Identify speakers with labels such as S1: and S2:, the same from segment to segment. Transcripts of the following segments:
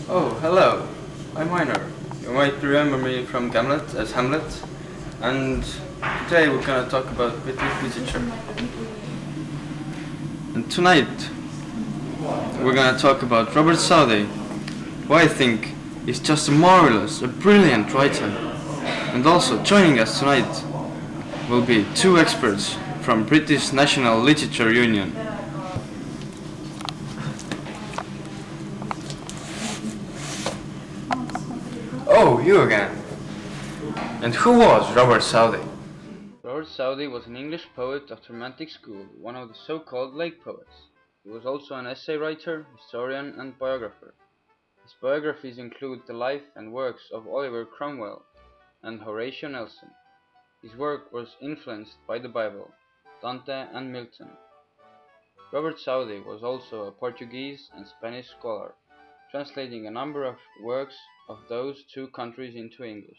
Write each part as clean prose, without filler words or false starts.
S1: Oh, hello. I'm Ainar. You might remember me from Hamlet as Hamlet, and today we're gonna talk about British literature. And tonight we're gonna talk about Robert Southey, who I think is just a brilliant writer. And also joining us tonight will be two experts from British National Literature Union. Oh, you again. And who was Robert Southey? Robert Southey was an English poet of the Romantic school, one of the so-called Lake poets. He was also an essay writer, historian and biographer. His biographies include the life and works of Oliver Cromwell and Horatio Nelson. His work was influenced by the Bible, Dante and Milton. Robert Southey was also a Portuguese and Spanish scholar, translating a number of works of those two countries into English.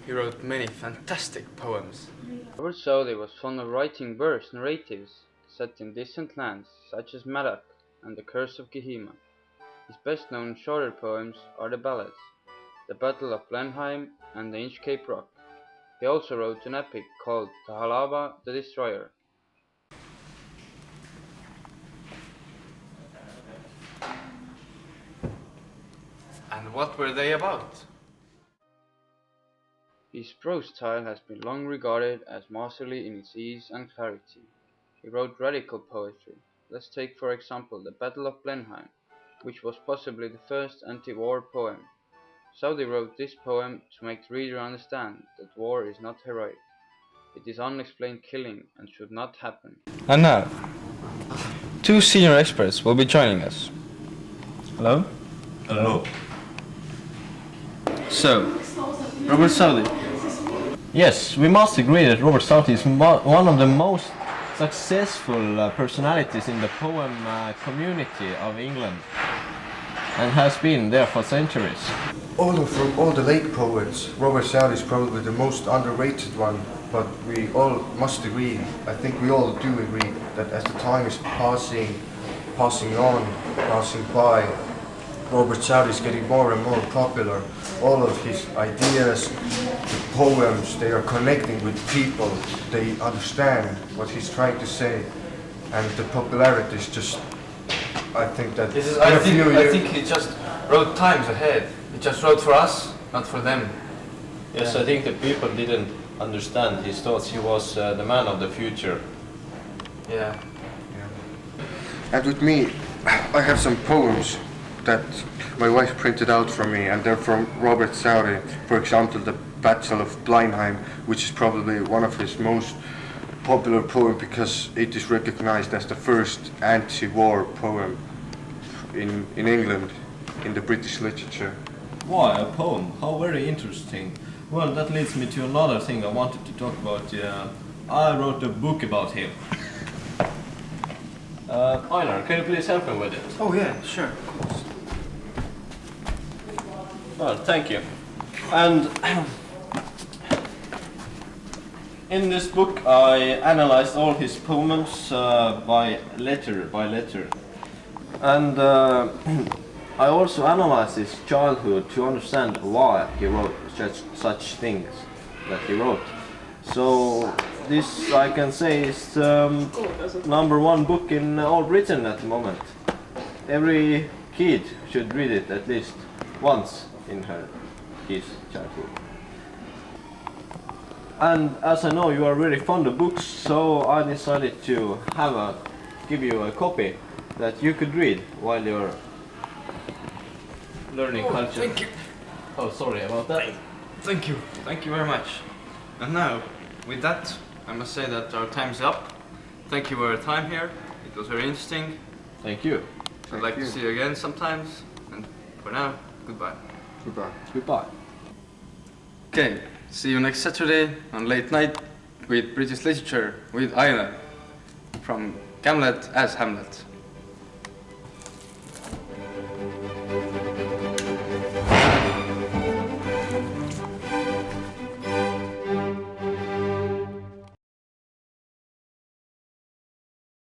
S1: He wrote many fantastic poems. Robert Southey was fond of writing verse narratives set in distant lands such as Madoc and the Curse of Gehenna. His best known shorter poems are the ballads, The Battle of Blenheim and the Inchcape Rock. He also wrote an epic called Tahalaba the Destroyer. And what were they about? His prose style has been long regarded as masterly in its ease and clarity. He wrote radical poetry. Let's take for example The Battle of Blenheim, which was possibly the first anti-war poem. Southey wrote this poem to make the reader understand that war is not heroic. It is unexplained killing and should not happen. And now, two senior experts will be joining us. Hello?
S2: Hello.
S1: So, Robert Southey.
S2: Yes, we must agree that Robert Southey is one of the most successful personalities in the poem community of England and has been there for centuries.
S3: Although from all the late poets, Robert Southey is probably the most underrated one, but we all must agree, I think we all do agree, that as the time is passing by, Robert Southey is getting more and more popular. All of his ideas, the poems, they are connecting with people, they understand what he's trying to say, and the popularity is just, I think that...
S1: I think he just wrote times ahead. He just wrote for us, not for them.
S2: Yes, I think the people didn't understand his thoughts. He was the man of the future.
S1: Yeah.
S3: And with me, I have some poems that my wife printed out for me, and they're from Robert Southey. For example, The Battle of Blenheim, which is probably one of his most popular poems because it is recognized as the first anti-war poem in England, in the British literature.
S2: Why a poem? How very interesting. Well, that leads me to another thing I wanted to talk about. I wrote a book about him. Ainar, can you please help me with it?
S1: Oh yeah, sure, of course.
S2: Well, thank you. And in this book I analyzed all his poems by letter. And I also analyzed his childhood to understand why he wrote such things that he wrote. So this, I can say, is number one book in all Britain at the moment. Every kid should read it at least once in his childhood. And as I know you are really fond of books, so I decided to give you a copy that you could read while you're learning culture.
S1: Thank you.
S2: Oh, sorry about that.
S1: Thank you very much. And now, with that, I must say that our time's up. Thank you for your time here. It was very interesting.
S2: Thank you.
S1: I'd like to see you again sometimes. And for now, goodbye.
S2: Goodbye.
S1: Okay, see you next Saturday on Late Night with British Literature with Ainar from Hamlet as Hamlet.